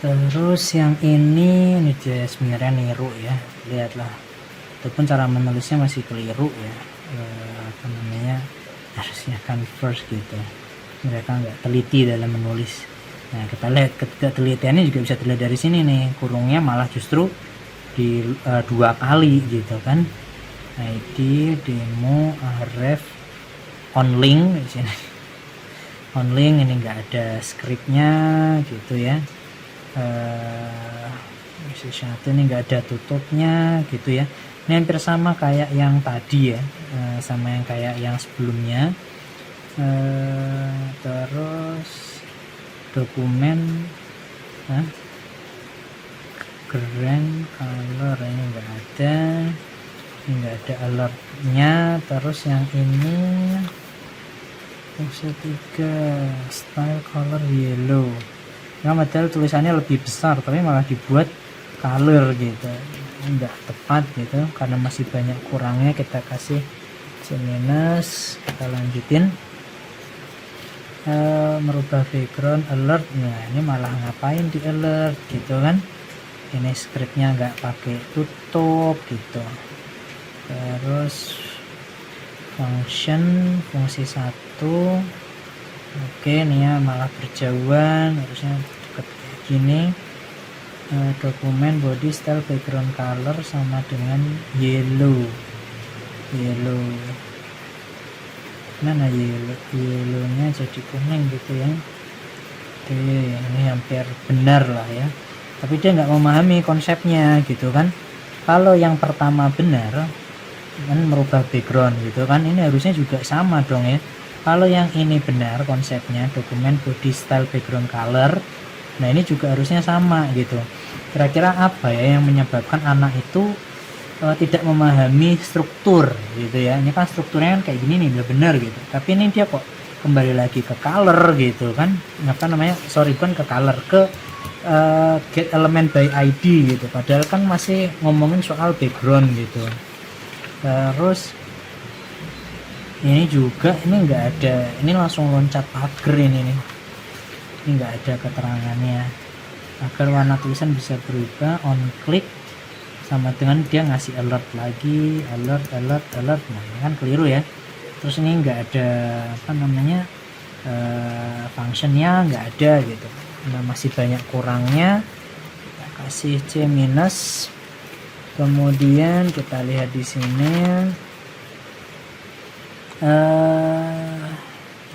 Terus yang ini dia sebenarnya niru ya, lihatlah. Itu pun cara menulisnya masih keliru ya. Apa namanya, harusnya converse gitu. Mereka nggak teliti dalam menulis. Nah, kita lihat ketelitiannya juga bisa dilihat dari sini nih, kurungnya malah justru di 2 kali gitu kan. ID demo ref on link di sini. On link ini nggak ada skripnya gitu ya. Satu ini nggak ada tutupnya gitu ya. Ini hampir sama kayak yang tadi ya, sama yang kayak yang sebelumnya. Terus dokumen grand color ini nggak ada, alertnya. Terus yang ini fungsi 3 style color yellow. Nah, padahal tulisannya lebih besar tapi malah dibuat color gitu, enggak tepat gitu karena masih banyak kurangnya. Kita kasih C-, kita lanjutin. Merubah background alert. Nah, ini malah ngapain di alert gitu kan, ini scriptnya nggak pakai tutup gitu. Terus function fungsi 1. Oke, ini ya malah berjauhan, harusnya deket kayak gini. Dokumen body style background color sama dengan yellow. Mana yellownya jadi kuning gitu ya. Oke, ini hampir benar lah ya, tapi dia nggak memahami konsepnya gitu kan. Kalau yang pertama benar kan merubah background gitu kan, ini harusnya juga sama dong ya. Kalau yang ini benar konsepnya, dokumen body style background color, nah ini juga harusnya sama gitu. Kira-kira apa ya yang menyebabkan anak itu tidak memahami struktur gitu ya. Ini kan strukturnya kan kayak gini nih, udah benar gitu, tapi ini dia kok kembali lagi ke color gitu kan, apa namanya, bukan ke color, ke get element by ID gitu, padahal kan masih ngomongin soal background gitu. Terus ini juga, ini enggak ada, ini langsung loncat pagar ini nih, ini enggak ada keterangannya. Agar warna tulisan bisa berubah, on click sama dengan dia ngasih alert lagi, alert. Nah, ini kan keliru ya. Terus ini enggak ada apa namanya, functionnya enggak ada gitu. Nah, masih banyak kurangnya. Kita kasih C-. Kemudian kita lihat di sini,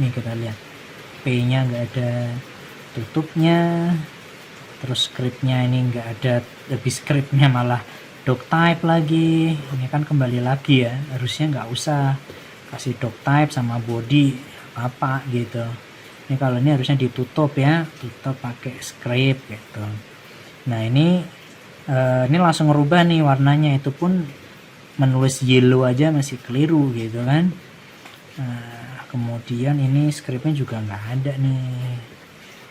nih kita lihat P-nya nggak ada tutupnya. Terus scriptnya ini nggak ada, lebih scriptnya malah doc type lagi. Ini kan kembali lagi ya, harusnya nggak usah kasih doc type sama body apa gitu. Ini kalau ini harusnya ditutup ya, tutup pakai script gitu. Nah, ini langsung ngerubah nih warnanya, itu pun menulis yellow aja masih keliru gitu kan. Kemudian ini scriptnya juga nggak ada nih,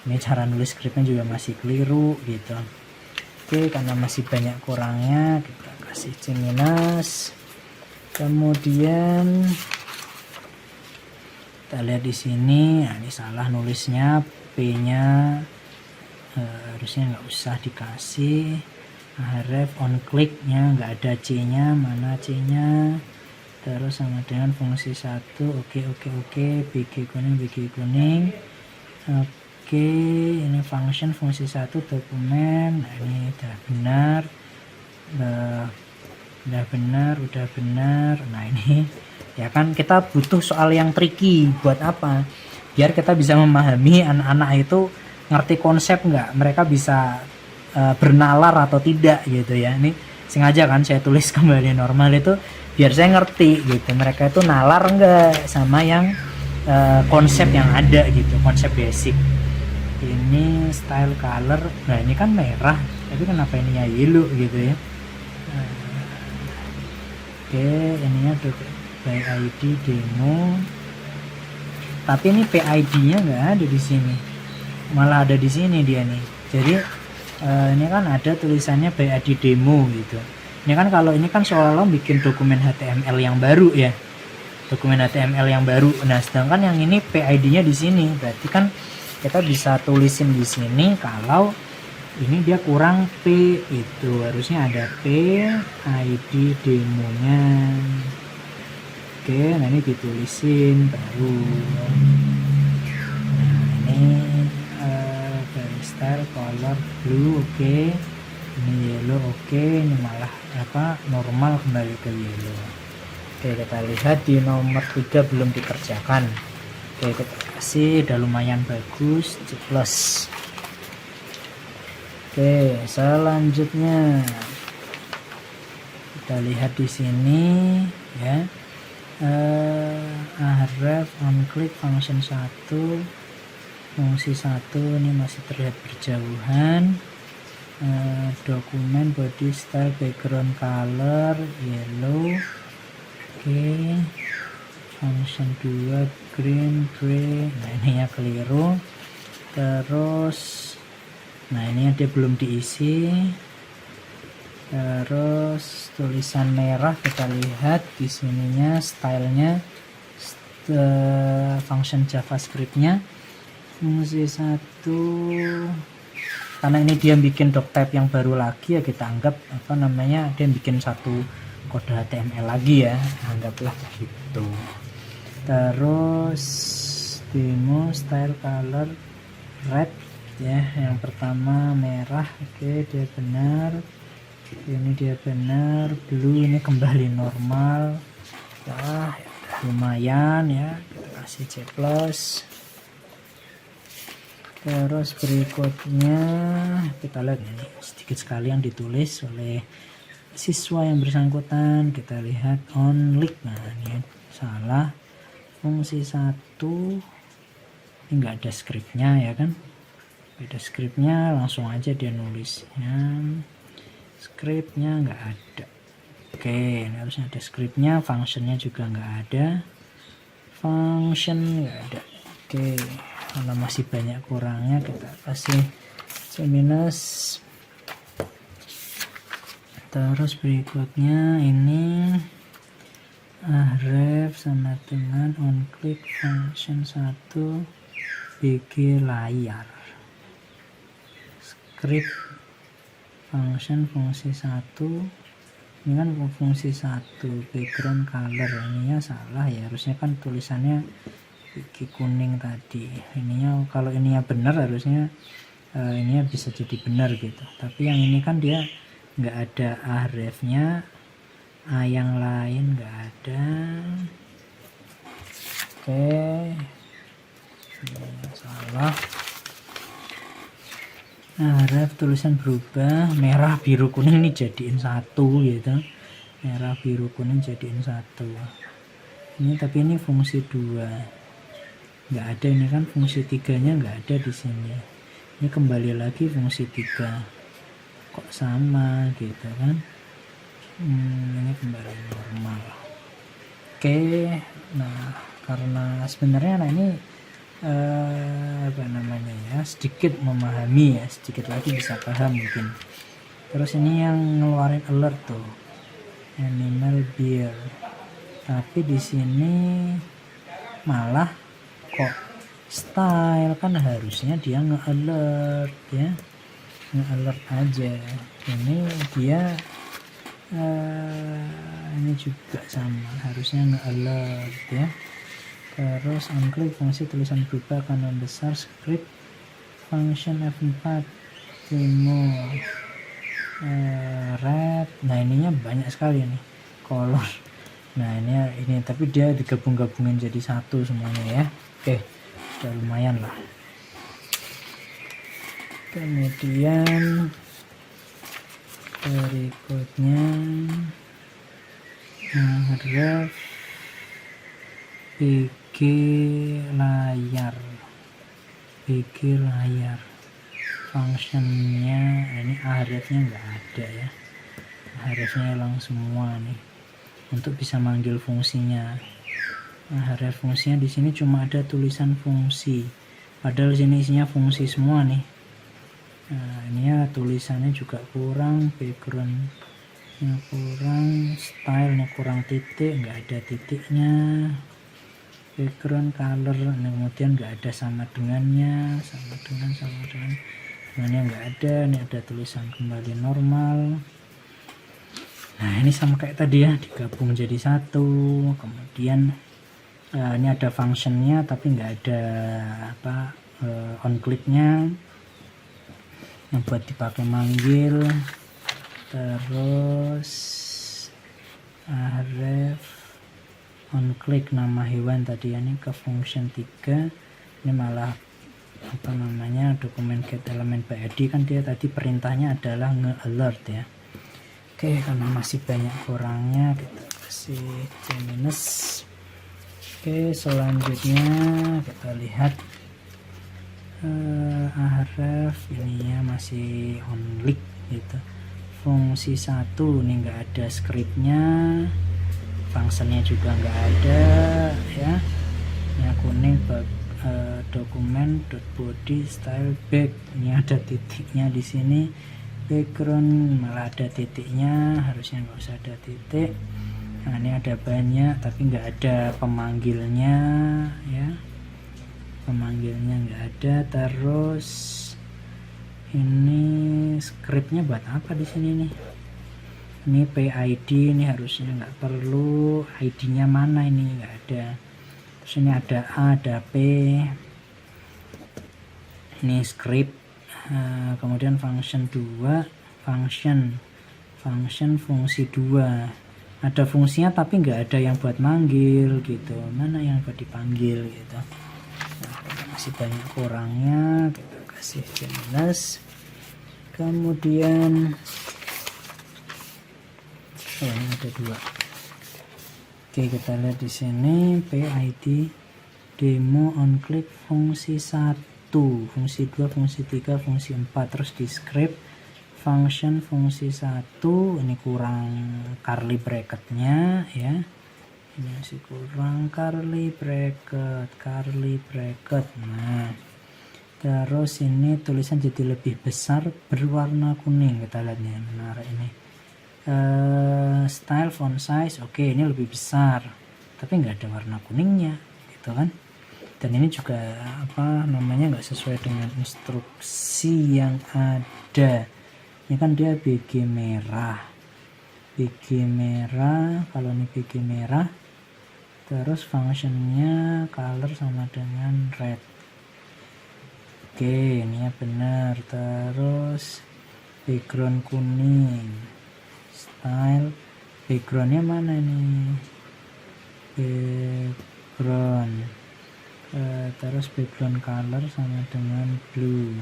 ini cara nulis scriptnya juga masih keliru gitu. Oke, karena masih banyak kurangnya kita kasih C-. Kemudian kita lihat di sini, nah ini salah nulisnya, P-nya harusnya nggak usah dikasih. Ref on click-nya nggak ada C-nya, mana C-nya. Terus sama dengan fungsi 1. Oke, BG kuning. Oke, ini function fungsi 1 dokumen. Nah, ini udah benar. Nah, ini ya kan kita butuh soal yang tricky. Buat apa? Biar kita bisa memahami anak-anak itu ngerti konsep nggak, mereka bisa bernalar atau tidak gitu ya. Ini sengaja kan saya tulis kembali normal itu biar saya ngerti gitu, mereka itu nalar nggak sama yang konsep yang ada gitu, konsep basic. Ini style color, nah ini kan merah tapi kenapa ininya yellow gitu ya. Oke, ininya by ID demo, tapi ini PID nya nggak ada di sini, malah ada di sini dia nih. Jadi ini kan ada tulisannya by ID demo gitu. Ini kan kalau ini kan seolah-olah bikin dokumen HTML yang baru ya, dokumen HTML yang baru. Nah, sedangkan yang ini PID-nya di sini, berarti kan kita bisa tulisin di sini kalau ini dia kurang P, itu harusnya ada P ID demonya. Oke, nah ini ditulisin baru. Nah ini dari style color blue, oke. Ini yellow, oke. Ini malah normal kembali ke yellow. Oke, kita lihat di nomor 3 belum dikerjakan. Oke, kita kasih, udah lumayan bagus, plus. Oke, selanjutnya kita lihat di sini ya. Ahref on click function 1, fungsi 1 ini masih terlihat berjauhan. Dokumen body style background color yellow. Oke, function 2 green gray, nah ini ya keliru. Terus nah ini dia belum diisi. Terus tulisan merah kita lihat di sininya stylenya function JavaScript-nya fungsi 1, karena ini dia bikin doctype yang baru lagi ya, kita anggap dia bikin satu kode HTML lagi ya, anggaplah gitu. Terus demo style color red ya, yang pertama merah, oke dia benar. Ini dia benar. Blue ini kembali normal ya, lumayan ya, kita kasih C+. Terus berikutnya kita lihat ini sedikit sekali yang ditulis oleh siswa yang bersangkutan. Kita lihat on link, nah ini salah, fungsi 1 ini enggak ada skripnya ya kan, ada skripnya langsung aja dia nulisnya, skripnya nggak ada. Oke, ini harusnya ada skripnya, functionnya juga nggak ada, function nggak ada. Oke, karena masih banyak kurangnya kita kasih C-. Terus berikutnya ini Ahref sama dengan on click function 1 BG layar, script function fungsi 1 ini kan fungsi 1 background color, ininya salah ya, harusnya kan tulisannya BG kuning tadi, ininya kalau ininya benar harusnya ininya bisa jadi benar gitu, tapi yang ini kan dia nggak ada Ahrefnya, yang lain nggak ada. Oke, ini salah. Ahref tulisan berubah, merah biru kuning ini jadiin satu gitu, merah biru kuning jadiin satu. Ini tapi ini fungsi 2 nggak ada, ini kan fungsi 3-nya nggak ada di sini, ini kembali lagi fungsi 3, kok sama gitu kan. Ini kembali normal. Oke, nah karena sebenarnya ini sedikit memahami ya, sedikit lagi bisa paham mungkin. Terus ini yang ngeluarin alert tuh animal bear, tapi di sini malah kok style, kan harusnya dia nge-alert ya, nge-alert aja. Ini dia ini juga sama, harusnya nge-alert ya. Terus on click fungsi tulisan berubah akan membesar, script function F4 demo red, nah ininya banyak sekali nih color, nah ini tapi dia digabung-gabungin jadi satu semuanya ya. Oke, udah lumayan lah. Kemudian berikutnya Ahref BG layar, BG layar functionnya ini Ahrefnya nggak ada ya, Ahrefnya hilang semua nih untuk bisa manggil fungsinya. Ahref fungsinya di sini cuma ada tulisan fungsi, padahal sini isinya fungsi semua nih. Nah ini ya tulisannya juga kurang, backgroundnya kurang, stylenya kurang titik, nggak ada titiknya, background color, nah, kemudian nggak ada sama dengannya, sama dengan ini nggak ada, ini ada tulisan kembali normal. Nah ini sama kayak tadi ya, digabung jadi satu. Kemudian ini ada functionnya tapi nggak ada on clicknya yang buat dipakai manggil. Terus href on click nama hewan tadi ya, ini ke function 3. Ini malah dokumen get element by id, kan dia tadi perintahnya adalah nge-alert ya. Oke, karena masih banyak kurangnya kita kasih C-. Oke, selanjutnya kita lihat href ininya masih on click gitu. Fungsi 1 ini enggak ada scriptnya, functionnya juga enggak ada ya. Yang kuning dokumen .body style back, ini ada titiknya di sini. Background malah ada titiknya, harusnya nggak usah ada titik. Nah ini ada banyak tapi nggak ada pemanggilnya ya, pemanggilnya nggak ada. Terus ini scriptnya buat apa di sini nih? Ini PID, ini harusnya nggak perlu. ID-nya mana, ini nggak ada. Terus ini ada A, ada P. Ini script. Kemudian function 2, function fungsi 2, ada fungsinya tapi nggak ada yang buat manggil gitu. Mana yang buat dipanggil gitu. Nah, masih banyak kurangnya, kita kasih jelas. Kemudian ini ada 2. Oke, kita lihat di sini PID demo on click fungsi 1, fungsi 2, fungsi 3, fungsi 4, terus di script function fungsi 1 ini kurang curly bracketnya ya, ini masih kurang curly bracket. Nah terus ini tulisan jadi lebih besar berwarna kuning, kita lihat nih menarik ini. Style font size, oke, ini lebih besar tapi nggak ada warna kuningnya gitu kan. Dan ini juga nggak sesuai dengan instruksi yang ada. Ini kan dia BG merah, kalau ini BG merah, terus functionnya color sama dengan red. Oke, ini ya benar. Terus background kuning, style backgroundnya mana nih? Background terus background color sama dengan blue.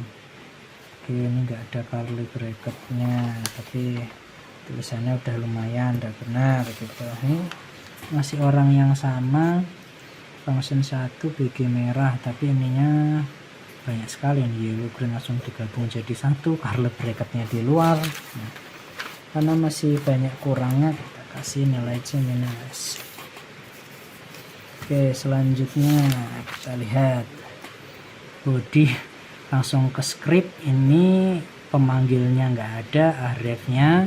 Oke, ini enggak ada curly bracketnya tapi tulisannya udah lumayan, udah benar gitu. Ini masih orang yang sama, function 1 BG merah tapi ininya banyak sekali nih, yellow green langsung digabung jadi satu, curly bracketnya di luar. Nah, karena masih banyak kurangnya kita kasih nilai C-. Oke, selanjutnya kita lihat body, langsung ke script. Ini pemanggilnya nggak ada, hrefnya.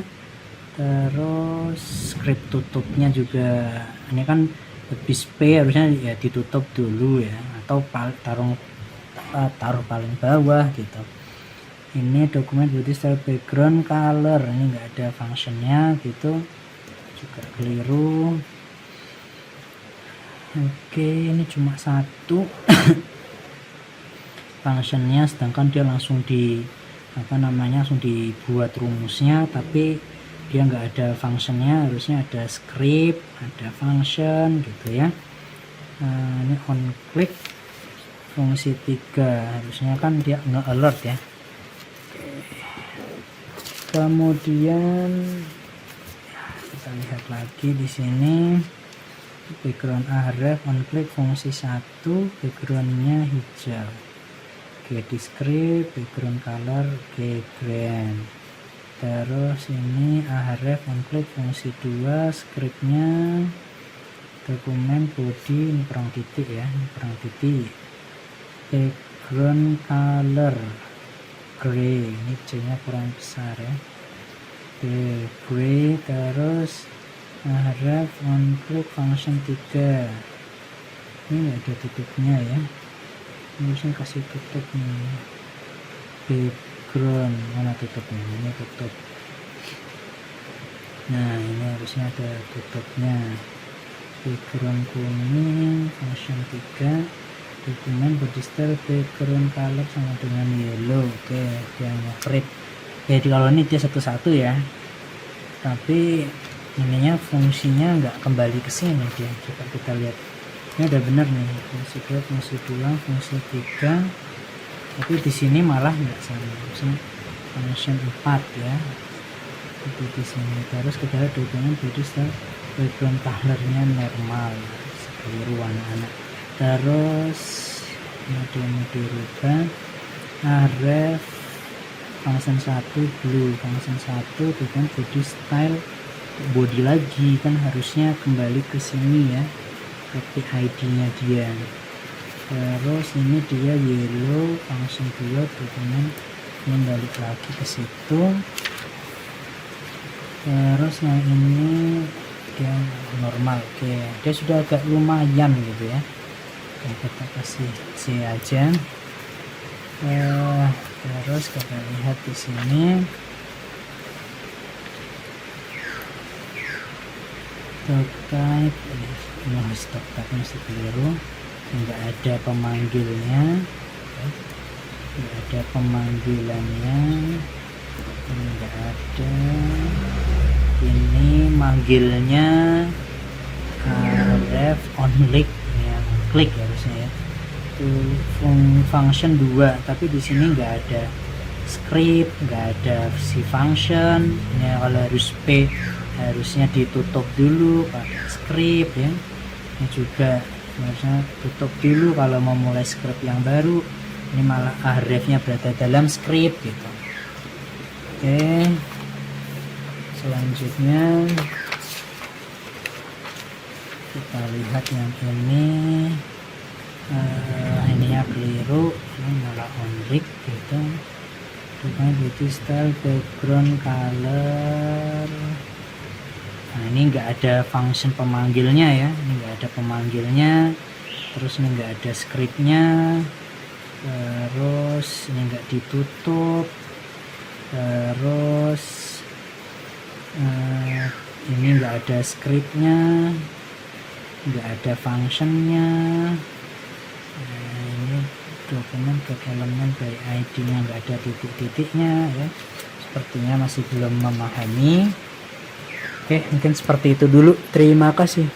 Terus script tutupnya juga, ini kan habis P harusnya ya ditutup dulu ya, atau taruh paling bawah gitu. Ini dokumen body style background color, ini nggak ada functionnya gitu, juga keliru. Oke, ini cuma satu functionnya, sedangkan dia langsung langsung dibuat rumusnya, tapi dia nggak ada functionnya. Harusnya ada script, ada function gitu ya. Ini on click fungsi 3, harusnya kan dia nge-alert ya. Kemudian kita lihat lagi di sini background href on click fungsi 1, backgroundnya hijau. Oke, di script background color green. Terus ini href on click fungsi 2, scriptnya dokumen body, ini perang titik ya, background color gray, ini C nya kurang besar ya. Oke, gray. Terus href on click function 3, ini ada tutupnya ya, harusnya kasih tutup nih. background. Mana tutupnya? Ini tutup. Nah, ini harusnya ada tutupnya. Background kuning, function 3, dokumen body style background color sama dengan yellow. Oke, dia nge-create. Jadi kalau ini dia satu-satu ya, tapi ininya fungsinya nggak kembali ke sini dia. Coba kita lihat, ini udah bener nih, fungsi 2, fungsi 2, fungsi 3, tapi di sini malah nggak sama. Misalnya function 4 ya, itu di sini. Terus kita lihat dokumen body style background colornya normal, keliru anak-anak. Terus mau dirubah, ref function 1 blue, function 1 bukan body style body lagi, kan harusnya kembali ke sini ya, ke ID nya dia. Terus ini dia yellow, function 2 dokumen ini balik lagi ke situ. Terus yang ini dia normal. Oke, dia sudah agak lumayan gitu ya. Oke, kita kasih C aja. Terus kita lihat di sini, terkait ini stop tapi mesti keliru, nggak ada pemanggilnya, nggak ada pemanggilannya, nggak ada. Ini manggilnya ref on click ya, klik harusnya ya. Function 2, tapi di sini nggak ada script, nggak ada si function ya. Kalau harus P harusnya ditutup dulu pakai script ya. Ini juga harusnya tutup dulu kalau mau mulai script yang baru. Ini malah href-nya berada dalam script gitu. Oke, selanjutnya kita lihat yang ini. Ininya keliru, ini malah on rig gitu. Dokumen body style background color. Nah, ini enggak ada function pemanggilnya ya, ini enggak ada pemanggilnya. Terus ini enggak ada scriptnya. Terus ini enggak ditutup. Terus ini enggak ada scriptnya, enggak ada functionnya. Ini dokumen get elemen by ID nya enggak ada titik-titiknya ya. Sepertinya masih belum memahami. Oke, mungkin seperti itu dulu. Terima kasih.